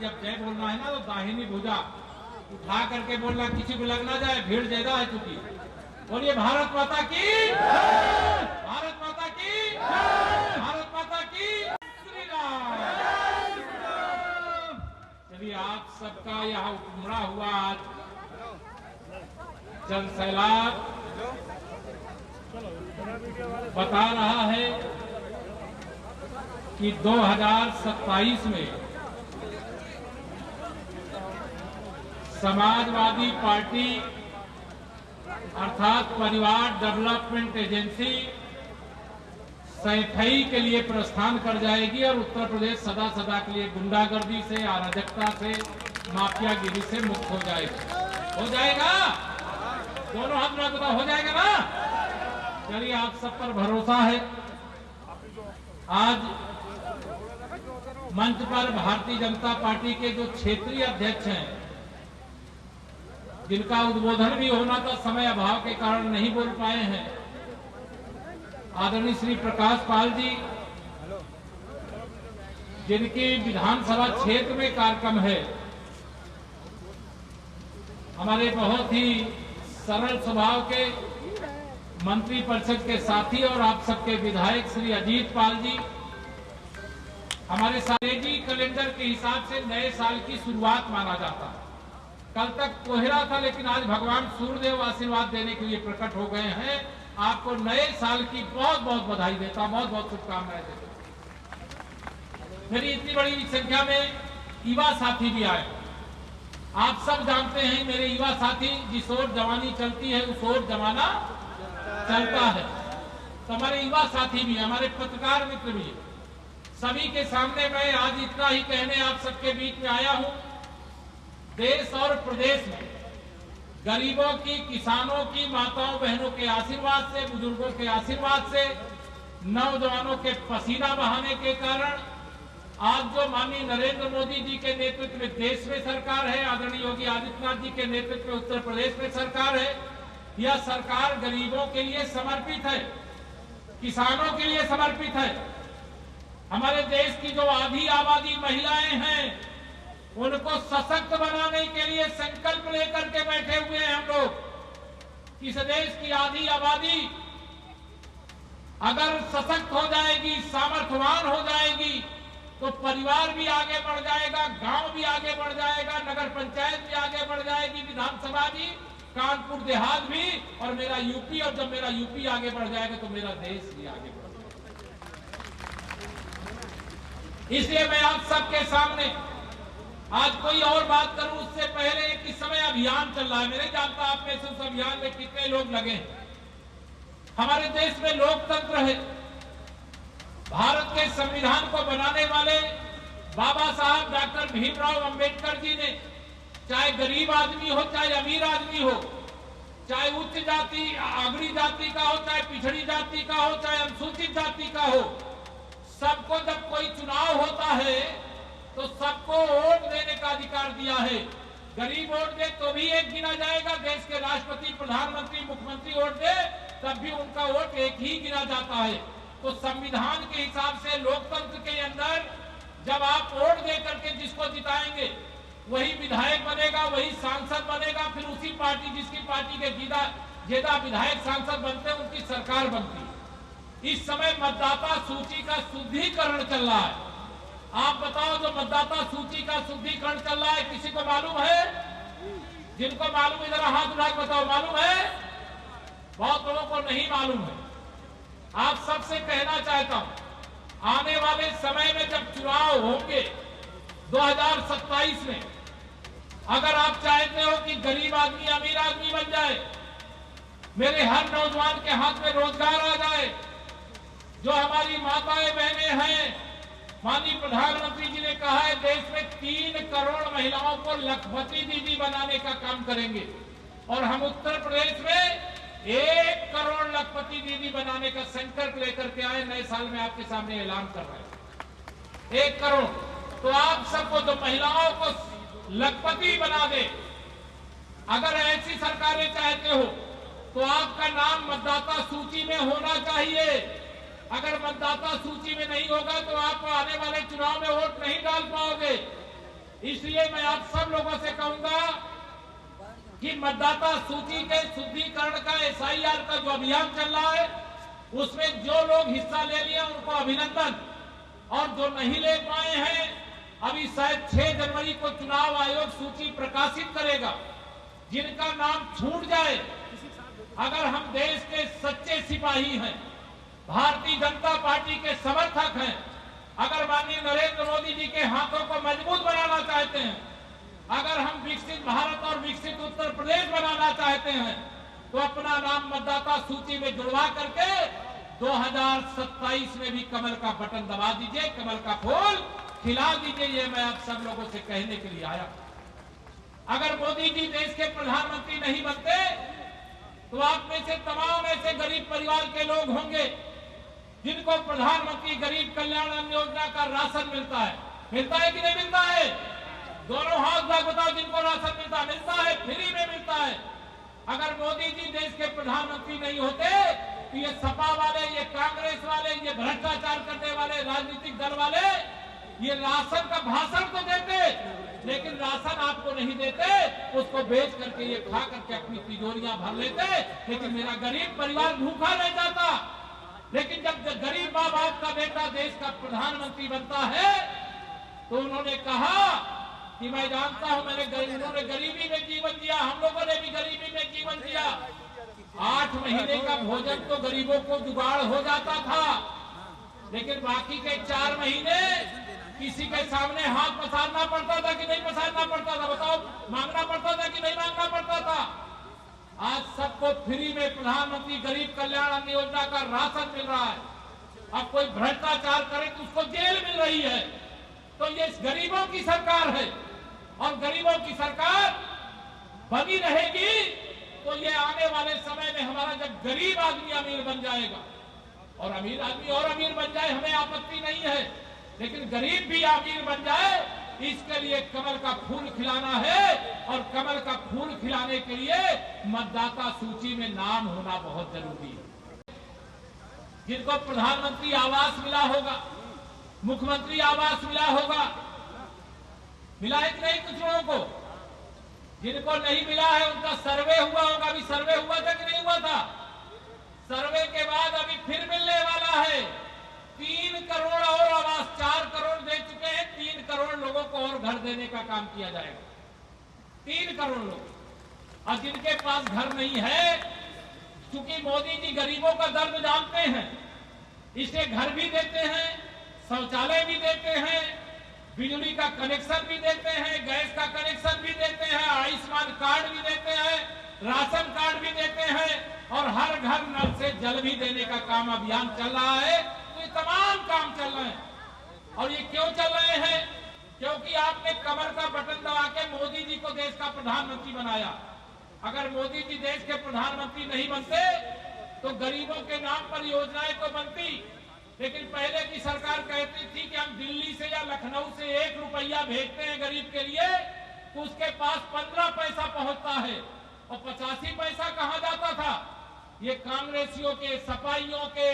जब जय बोलना है ना तो दाहिनी भुजा उठा करके बोलना, किसी को लग ना जाए भीड़ ज्यादा है चुकी। बोलिए भारत माता की, भारत माता की, भारत माता की श्री राम। चलिए आप सबका यहाँ उमड़ा हुआ आज जन सैलाब बता रहा है कि 2027 में समाजवादी पार्टी अर्थात परिवार डेवलपमेंट एजेंसी सैथई के लिए प्रस्थान कर जाएगी और उत्तर प्रदेश सदा सदा के लिए गुंडागर्दी से, अराजकता से, माफियागिरी से मुक्त हो जाएगा। हो जाएगा, दोनों हाथ में बताओ, हो जाएगा ना। चलिए आप सब पर भरोसा है। आज मंच पर भारतीय जनता पार्टी के जो क्षेत्रीय अध्यक्ष हैं, जिनका उद्बोधन भी होना था, समय अभाव के कारण नहीं बोल पाए हैं, आदरणीय श्री प्रकाश पाल जी, जिनकी विधानसभा क्षेत्र में कार्यक्रम है, हमारे बहुत ही सरल स्वभाव के मंत्री परिषद के साथी और आप सबके विधायक श्री अजीत पाल जी, हमारे अंग्रेजी कैलेंडर के हिसाब से नए साल की शुरुआत माना जाता है। कल तक कोहरा था, लेकिन आज भगवान सूर्यदेव आशीर्वाद देने के लिए प्रकट हो गए हैं। आपको नए साल की बहुत बहुत बधाई देता, बहुत बहुत शुभकामनाएं देता। मेरी इतनी बड़ी संख्या में युवा साथी भी आए। आप सब जानते हैं मेरे युवा साथी, जिस ओर जवानी चलती है उस ओर जमाना चलता है। तो हमारे युवा साथी भी, हमारे पत्रकार मित्र भी, सभी के सामने मैं आज इतना ही कहने आप सबके बीच में आया हूं। देश और प्रदेश में गरीबों की, किसानों की, माताओं बहनों के आशीर्वाद से, बुजुर्गों के आशीर्वाद से, नौजवानों के पसीना बहाने के कारण आज जो माननीय नरेंद्र मोदी जी के नेतृत्व में देश में सरकार है, आदरणीय योगी आदित्यनाथ जी के नेतृत्व में उत्तर प्रदेश में सरकार है, यह सरकार गरीबों के लिए समर्पित है, किसानों के लिए समर्पित है। हमारे देश की जो आधी आबादी महिलाएं हैं, उनको सशक्त बनाने के लिए संकल्प लेकर के बैठे हुए हैं हम लोग। इस देश की आधी आबादी अगर सशक्त हो जाएगी, सामर्थ्यवान हो जाएगी, तो परिवार भी आगे बढ़ जाएगा, गांव भी आगे बढ़ जाएगा, नगर पंचायत भी आगे बढ़ जाएगी, विधानसभा भी, कानपुर देहात भी, और मेरा यूपी। और जब मेरा यूपी आगे बढ़ जाएगा तो मेरा देश भी आगे बढ़ जाएगा। इसलिए मैं आप सबके सामने आज कोई और बात करूं उससे पहले कि इस समय अभियान चल रहा है। मैं नहीं जानता आप में से उस अभियान में कितने लोग लगे हैं। हमारे देश में लोकतंत्र है। भारत के संविधान को बनाने वाले बाबा साहब डॉक्टर भीमराव अंबेडकर जी ने, चाहे गरीब आदमी हो, चाहे अमीर आदमी हो, चाहे उच्च जाति, अग्रणी जाति का हो, चाहे पिछड़ी जाति का हो, चाहे अनुसूचित जाति का हो, सबको जब कोई चुनाव होता है तो सबको वोट देने का अधिकार दिया है। गरीब वोट दे तो भी एक गिना जाएगा, देश के राष्ट्रपति, प्रधानमंत्री, मुख्यमंत्री वोट दे तब भी उनका वोट एक ही गिना जाता है। तो संविधान के हिसाब से लोकतंत्र के अंदर जब आप वोट दे करके जिसको जिताएंगे वही विधायक बनेगा, वही सांसद बनेगा, फिर उसी पार्टी, जिसकी पार्टी के ज्यादा विधायक सांसद बनते हैं, उनकी सरकार बनती है। इस समय मतदाता सूची का शुद्धिकरण चल रहा है। आप बताओ, जो मतदाता सूची का शुद्धिकरण चल रहा है, किसी को मालूम है? जिनको मालूम इधर हाथ उठा के बताओ, मालूम है? बहुत लोगों को नहीं मालूम है। आप सबसे कहना चाहता हूं, आने वाले समय में जब चुनाव होंगे 2027 में, अगर आप चाहते हो कि गरीब आदमी अमीर आदमी बन जाए, मेरे हर नौजवान के हाथ में रोजगार आ जाए, जो हमारी माताएं बहनें हैं, माननीय प्रधानमंत्री जी ने कहा है देश में 3 करोड़ महिलाओं को लखपति दीदी बनाने का काम करेंगे, और हम उत्तर प्रदेश में 1 करोड़ लखपति दीदी बनाने का संकल्प लेकर के आए। नए साल में आपके सामने ऐलान कर रहे हैं 1 करोड़। तो आप सबको, जो महिलाओं को लखपति बना दे, अगर ऐसी सरकारें चाहते हो तो आपका नाम मतदाता सूची में होना चाहिए। अगर मतदाता सूची में नहीं होगा तो आप आने वाले चुनाव में वोट नहीं डाल पाओगे। इसलिए मैं आप सब लोगों से कहूंगा कि मतदाता सूची के शुद्धिकरण का SIR का जो अभियान चल रहा है उसमें जो लोग हिस्सा ले लिए उनको अभिनंदन, और जो नहीं ले पाए हैं अभी शायद 6 जनवरी को चुनाव आयोग सूची प्रकाशित करेगा। जिनका नाम छूट जाए, अगर हम देश के सच्चे सिपाही हैं, भारतीय जनता पार्टी के समर्थक हैं, अगर माननीय नरेंद्र मोदी जी के हाथों को मजबूत बनाना चाहते हैं, अगर हम विकसित भारत और विकसित उत्तर प्रदेश बनाना चाहते हैं, तो अपना नाम मतदाता सूची में जुड़वा करके 2027 में भी कमल का बटन दबा दीजिए, कमल का फूल खिला दीजिए। ये मैं आप सब लोगों से कहने के लिए आया। अगर मोदी जी देश के प्रधानमंत्री नहीं बनते तो आप में से तमाम ऐसे गरीब परिवार के लोग होंगे जिनको प्रधानमंत्री गरीब कल्याण अन्न योजना का राशन मिलता है कि नहीं मिलता है? दोनों हाथ बताओ, जिनको राशन मिलता है, फ्री में मिलता है। अगर मोदी जी देश के प्रधानमंत्री नहीं होते तो ये सपा वाले, ये कांग्रेस वाले, ये भ्रष्टाचार करने वाले राजनीतिक दल वाले ये राशन का भाषण तो देते, लेकिन राशन आपको नहीं देते, उसको बेच करके ये खा करके अपनी तिजोरियां भर लेते, लेकिन मेरा गरीब परिवार भूखा रह जाता। लेकिन जब गरीब माँ बाप का बेटा देश का प्रधानमंत्री बनता है तो उन्होंने कहा कि मैं जानता हूं, उन्होंने गरीबी में जीवन जिया, हम लोगों ने भी गरीबी में जीवन जिया। 8 महीने का भोजन तो गरीबों को जुगाड़ हो जाता था, लेकिन बाकी के 4 महीने किसी के सामने हाथ पसारना पड़ता था कि नहीं पसारना पड़ता था? बताओ, मांगना पड़ता था कि नहीं मांगना पड़ता था? आज सबको फ्री में प्रधानमंत्री गरीब कल्याण अन्न योजना का राशन मिल रहा है। अब कोई भ्रष्टाचार करे तो उसको जेल मिल रही है। तो ये गरीबों की सरकार है, और गरीबों की सरकार बनी रहेगी तो ये आने वाले समय में हमारा जब गरीब आदमी अमीर बन जाएगा, और अमीर आदमी और अमीर बन जाए हमें आपत्ति नहीं है, लेकिन गरीब भी अमीर बन जाए, इसके लिए कमल का फूल खिलाना है। और कमल का फूल खिलाने के लिए मतदाता सूची में नाम होना बहुत जरूरी है। जिनको प्रधानमंत्री आवास मिला होगा, मुख्यमंत्री आवास मिला होगा, मिला है कि नहीं कुछ लोगों को? जिनको नहीं मिला है उनका सर्वे हुआ होगा। अभी सर्वे हुआ था कि नहीं हुआ था? सर्वे के बाद अभी फिर मिलने वाला है। 3 करोड़ और आवास, 4 करोड़ दे चुके हैं, 3 करोड़ लोगों को और घर देने का काम किया जाएगा। 3 करोड़ लोग। और जिनके पास घर नहीं है, क्योंकि मोदी जी गरीबों का दर्द जानते हैं, इसे घर भी देते हैं, शौचालय भी देते हैं, बिजली का कनेक्शन भी देते हैं, गैस का कनेक्शन भी देते हैं, आयुष्मान कार्ड भी देते हैं, राशन कार्ड भी देते हैं, और हर घर नल से जल भी देने का काम अभियान चल रहा है। तो ये तमाम काम चल रहे हैं। और ये क्यों चल रहे हैं? क्योंकि आपने कमर का बटन दबा के मोदी जी को देश का प्रधानमंत्री बनाया। अगर मोदी जी देश के प्रधानमंत्री नहीं बनते तो गरीबों के नाम पर योजनाएं तो बनती, लेकिन पहले की सरकार कहती थी कि हम दिल्ली से या लखनऊ से 1 रुपया भेजते हैं गरीब के लिए, तो उसके पास 15 पैसा पहुंचता है, और 85 पैसा कहां जाता था? ये कांग्रेसियों के, सपाइयों के,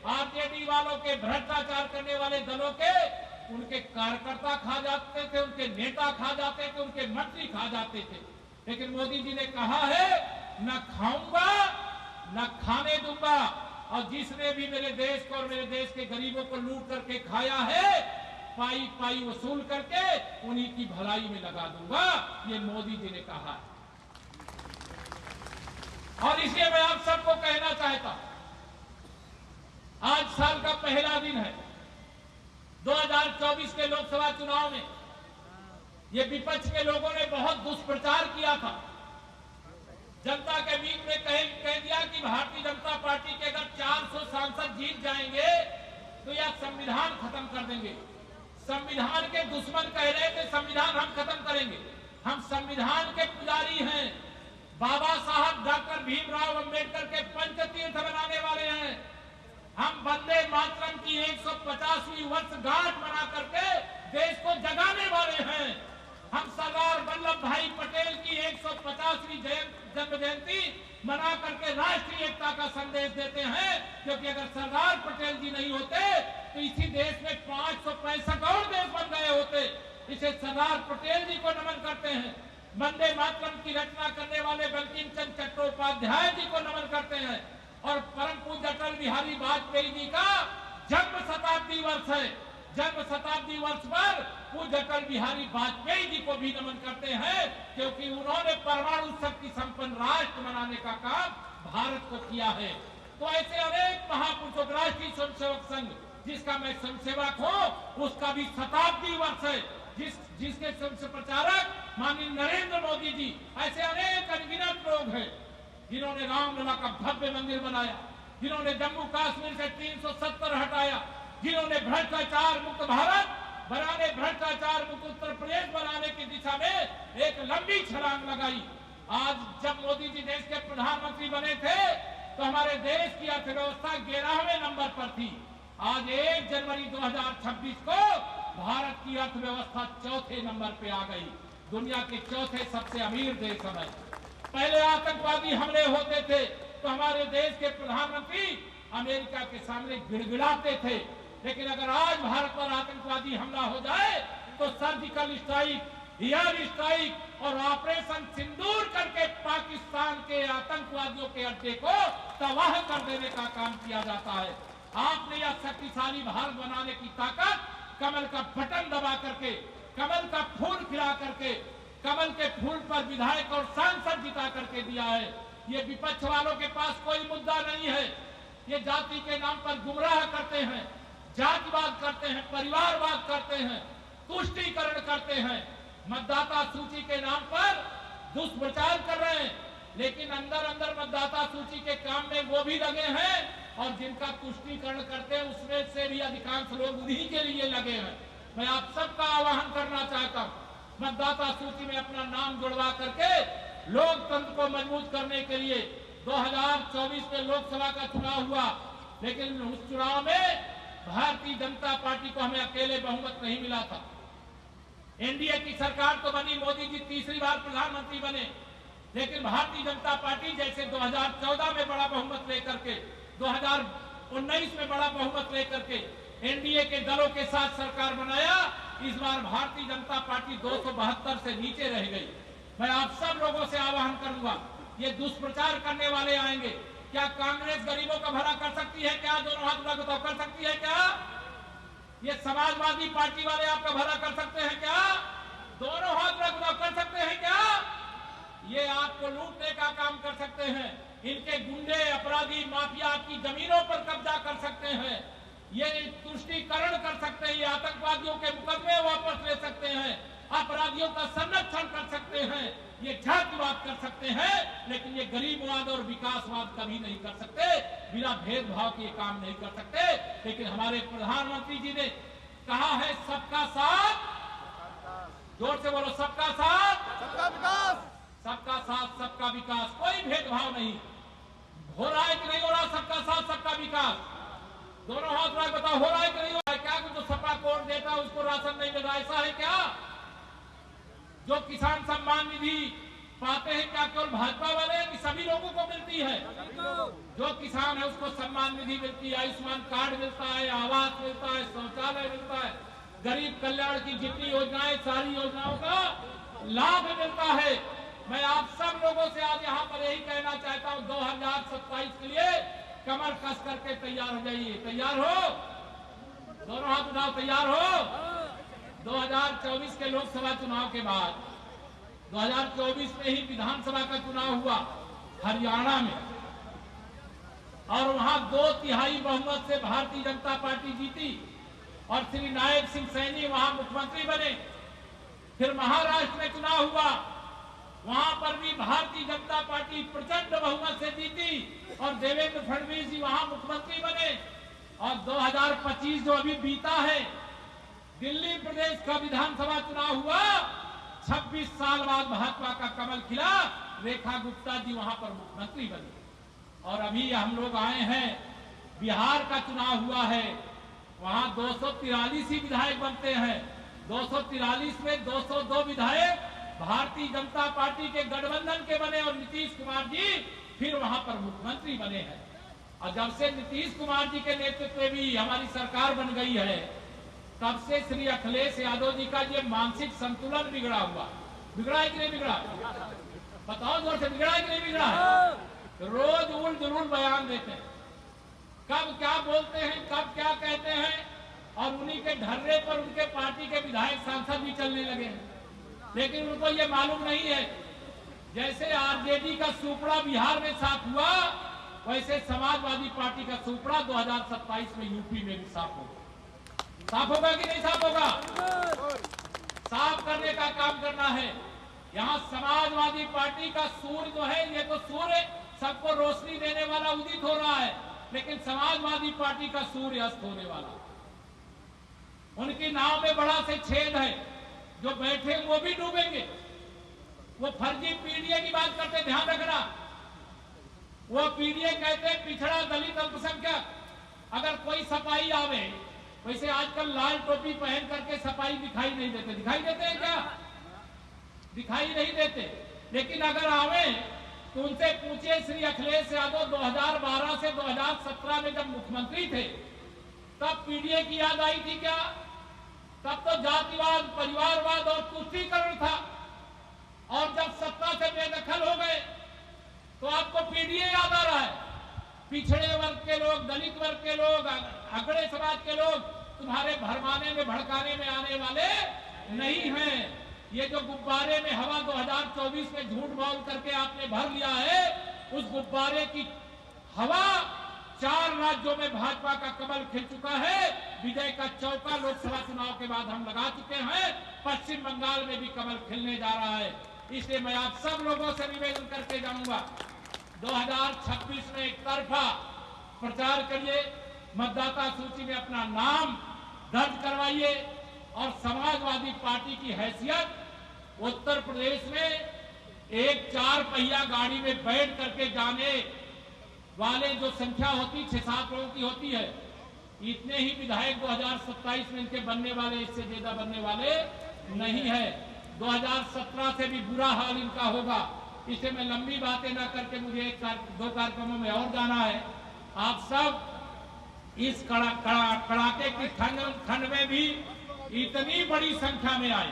आरजेडी वालों के, भ्रष्टाचार करने वाले दलों के, उनके कार्यकर्ता खा जाते थे, उनके नेता खा जाते थे, उनके मंत्री खा जाते थे। लेकिन मोदी जी ने कहा है, न खाऊंगा न खाने दूंगा, और जिसने भी मेरे देश को और मेरे देश के गरीबों को लूट करके खाया है, पाई पाई वसूल करके उन्हीं की भलाई में लगा दूंगा। ये मोदी जी ने कहा है। और इसलिए मैं आप सबको कहना चाहता हूं, आज साल का पहला दिन है 2024 के लोकसभा चुनाव में। ये विपक्ष के लोगों ने बहुत दुष्प्रचार किया था, जनता के बीच में कह दिया कि भारतीय जनता पार्टी के अगर 400 सांसद जीत जाएंगे तो यह संविधान खत्म कर देंगे। संविधान के दुश्मन कह रहे थे संविधान हम खत्म करेंगे। हम संविधान के पुजारी हैं। बाबा साहब डॉक्टर भीमराव अंबेडकर के पंचतीर्थ बनाने वाले हैं। हम वंदे मातरम की 150वीं वर्षगांठ बना करके देश को जगाने वाले हैं। हम सरदार वल्लभ भाई पटेल की 150वीं जन्म जयंती मना करके राष्ट्रीय एकता का संदेश देते हैं, क्योंकि अगर सरदार पटेल जी नहीं होते तो इसी देश में 565 और देश बन गए होते। इसे सरदार पटेल जी को नमन करते हैं। वंदे मातरम की रचना करने वाले बंकिम चंद्र चट्टोपाध्याय जी को नमन करते हैं। और परम पूज्य अटल बिहारी वाजपेयी जी का जन्म शताब्दी वर्ष है। जन्म शताब्दी वर्ष पर पूज्य अटल बिहारी वाजपेयी जी को भी नमन करते हैं, क्योंकि उन्होंने परमाणु शक्ति संपन्न राष्ट्र बनाने का काम भारत को किया है। तो ऐसे अनेक महापुरुषों, राष्ट्रीय स्वयंसेवक संघ जिसका मैं स्वयंसेवक हूँ, उसका भी शताब्दी वर्ष है। जिसके सबसे प्रचारक माननीय नरेंद्र मोदी जी, ऐसे अनेक अनगिनत लोग हैं जिन्होंने रामलला का भव्य मंदिर बनाया, जिन्होंने जम्मू कश्मीर से 370 हटाया, जिन्होंने भ्रष्टाचार मुक्त भारत बनाने, भ्रष्टाचार मुक्त उत्तर प्रदेश बनाने की दिशा में एक लंबी छलांग लगाई। आज जब मोदी जी देश के प्रधानमंत्री बने थे तो हमारे देश की अर्थव्यवस्था 11वें नंबर पर थी। आज 1 जनवरी 2026 को भारत की अर्थव्यवस्था 4थे नंबर पे आ गई। दुनिया के 4थे सबसे अमीर देश है। पहले आतंकवादी हमले होते थे तो हमारे देश के प्रधानमंत्री अमेरिका के सामने गिड़गिड़ाते थे, लेकिन अगर आज भारत पर आतंकवादी हमला हो जाए तो सर्जिकल स्ट्राइक, एयर स्ट्राइक और ऑपरेशन सिंदूर करके पाकिस्तान के आतंकवादियों के अड्डे को तबाह कर देने का काम किया जाता है। आपने यह शक्तिशाली भारत बनाने की ताकत कमल का बटन दबा करके, कमल का फूल खिला करके, कमल के फूल पर विधायक और सांसद जिता करके दिया है। ये विपक्ष वालों के पास कोई मुद्दा नहीं है। ये जाति के नाम पर गुमराह करते हैं, जातिवाद करते हैं, परिवारवाद करते हैं, तुष्टीकरण करते हैं, मतदाता सूची के नाम पर दुष्प्रचार कर रहे हैं, लेकिन अंदर अंदर मतदाता सूची के काम में वो भी लगे हैं और जिनका तुष्टीकरण करते हैं उसमें से भी अधिकांश लोग उन्हीं के लिए लगे हैं। मैं आप सबका आह्वान करना चाहता हूँ, मतदाता सूची में अपना नाम जुड़वा करके लोकतंत्र को मजबूत करने के लिए 2024 में लोकसभा का चुनाव हुआ, लेकिन उस चुनाव में भारतीय जनता पार्टी को हमें अकेले बहुमत नहीं मिला था। एनडीए की सरकार तो बनी, मोदी जी तीसरी बार प्रधानमंत्री बने, लेकिन भारतीय जनता पार्टी जैसे 2014 में बड़ा बहुमत लेकर के, 2019 में बड़ा बहुमत लेकर के एनडीए के दलों के साथ सरकार बनाया, इस बार भारतीय जनता पार्टी 272 से नीचे रह गई। मैं आप सब लोगों से आह्वान करूंगा, ये दुष्प्रचार करने वाले आएंगे, क्या कांग्रेस गरीबों का भला कर सकती है क्या? दोनों हाथ उठा तो कर सकती है क्या? ये समाजवादी पार्टी वाले आपका भला कर सकते हैं क्या? दोनों हाथ उठा कर सकते हैं क्या? ये आपको लूटने का काम कर सकते हैं। इनके गुंडे, अपराधी, माफिया आपकी जमीनों पर कब्जा कर सकते हैं। ये तुष्टीकरण कर सकते हैं, ये आतंकवादियों के मुकदमे वापस ले सकते हैं, अपराधियों का संरक्षण कर सकते हैं, ये जातिवाद कर सकते हैं, लेकिन ये गरीबवाद और विकासवाद कभी नहीं कर सकते। बिना भेदभाव के काम नहीं कर सकते। लेकिन हमारे प्रधानमंत्री जी ने कहा है सबका साथ, जोर से बोलो, सबका साथ सबका विकास, सबका साथ सबका विकास, कोई भेदभाव नहीं। हो रहा है कि नहीं हो रहा सबका साथ सबका विकास? दोनों हाथ उठा बताओ, हो रहा है कि नहीं हो रहा है? क्या जो सपा कोड देता है उसको राशन नहीं मिल रहा, ऐसा है क्या? जो किसान सम्मान निधि पाते हैं क्या केवल भाजपा वाले हैं कि सभी लोगों को मिलती है? जो किसान है उसको सम्मान निधि मिलती है, आयुष्मान कार्ड मिलता है, आवास मिलता है, शौचालय मिलता है, गरीब कल्याण की जितनी योजनाएं, सारी योजनाओं का लाभ मिलता है। मैं आप सब लोगों से आज यहाँ पर यही कहना चाहता हूँ, 2027 के लिए कमर कस करके तैयार हो जाइए। तैयार हो? दोनों हाथ उठाओ, तैयार हो? 2024 के लोकसभा चुनाव के बाद 2024 में ही विधानसभा का चुनाव हुआ हरियाणा में, और वहां 2/3 बहुमत से भारतीय जनता पार्टी जीती और श्री नायक सिंह सैनी वहां मुख्यमंत्री बने। फिर महाराष्ट्र में चुनाव हुआ, वहां पर भी भारतीय जनता पार्टी प्रचंड बहुमत से जीती और देवेंद्र फडणवीस जी वहां मुख्यमंत्री बने। और 2025 जो अभी बीता है, दिल्ली प्रदेश का विधानसभा चुनाव हुआ, 26 साल बाद भाजपा का कमल खिला, रेखा गुप्ता जी वहां पर मुख्यमंत्री बनी। और अभी हम लोग आए हैं, बिहार का चुनाव हुआ है, वहां 243 ही विधायक बनते हैं। 243 में 202 विधायक भारतीय जनता पार्टी के गठबंधन के बने और नीतीश कुमार जी फिर वहां पर मुख्यमंत्री बने हैं। और जब से नीतीश कुमार जी के नेतृत्व में भी हमारी सरकार बन गई है, तब से श्री अखिलेश यादव जी का ये मानसिक संतुलन बिगड़ा हुआ। बिगड़ा है कि नहीं बिगड़ा? बताओ जोर से, बिगड़ा है कि नहीं बिगड़ा है? रोज उल जुलूल बयान देते हैं, कब क्या बोलते हैं, कब क्या कहते हैं, और उन्हीं के ढर्रे पर उनके पार्टी के विधायक सांसद भी चलने लगे हैं। लेकिन उनको ये मालूम नहीं है, जैसे आरजेडी का सुपड़ा बिहार में साफ हुआ, वैसे समाजवादी पार्टी का सुपड़ा 2027 में यूपी में भी साफ होगा। साफ होगा कि नहीं साफ होगा? साफ करने का काम करना है। यहाँ समाजवादी पार्टी का सूर्य जो है, ये तो सूर्य सबको रोशनी देने वाला उदित हो रहा है, लेकिन समाजवादी पार्टी का सूर्य अस्त होने वाला। उनकी नाव में बड़ा से छेद है, जो बैठे वो भी डूबेंगे। वो फर्जी पीडीए की बात करते, ध्यान रखना। वो पीडीए कहते पिछड़ा दलित अल्पसंख्यक। अगर कोई सफाई आवे, वैसे आजकल लाल टोपी पहन करके सफाई दिखाई नहीं देते। दिखाई देते हैं क्या? दिखाई नहीं देते। लेकिन अगर आवे तो उनसे पूछिए, श्री अखिलेश यादव 2012 से 2017 में जब मुख्यमंत्री थे, तब पीडीए की याद आई थी क्या? तब तो जातिवाद, परिवारवाद और तुष्टीकरण था। और जब सत्ता से बेदखल हो गए तो आपको पीडीए याद आ रहा है। पिछड़े वर्ग के लोग, दलित वर्ग के लोग, अगड़े समाज के लोग तुम्हारे भरमाने में, भड़काने में आने वाले नहीं हैं। ये जो गुब्बारे में हवा 2024 में झूठ बोल करके आपने भर लिया है, उस गुब्बारे की हवा 4 राज्यों में भाजपा का कमल खिल चुका है। विजय का चौका लोकसभा चुनाव के बाद हम लगा चुके हैं। पश्चिम बंगाल में भी कमल खिलने जा रहा है। इसलिए मैं आप सब लोगों से निवेदन करके जाऊंगा, 2026 में एक तरफा प्रचार करिए, मतदाता सूची में अपना नाम दर्ज करवाइए, और समाजवादी पार्टी की हैसियत उत्तर प्रदेश में एक 4 पहिया गाड़ी में बैठ करके जाने वाले जो संख्या होती 6-7 लोगों की होती है, इतने ही विधायक 2027 में इनके बनने वाले, इससे ज्यादा बनने वाले नहीं है। 2017 से भी बुरा हाल इनका होगा। इसे मैं लंबी बातें ना करके मुझे 1-2 कार्यक्रमों में और जाना है। आप सब इस कड़ाके की ठंड में भी इतनी बड़ी संख्या में आए।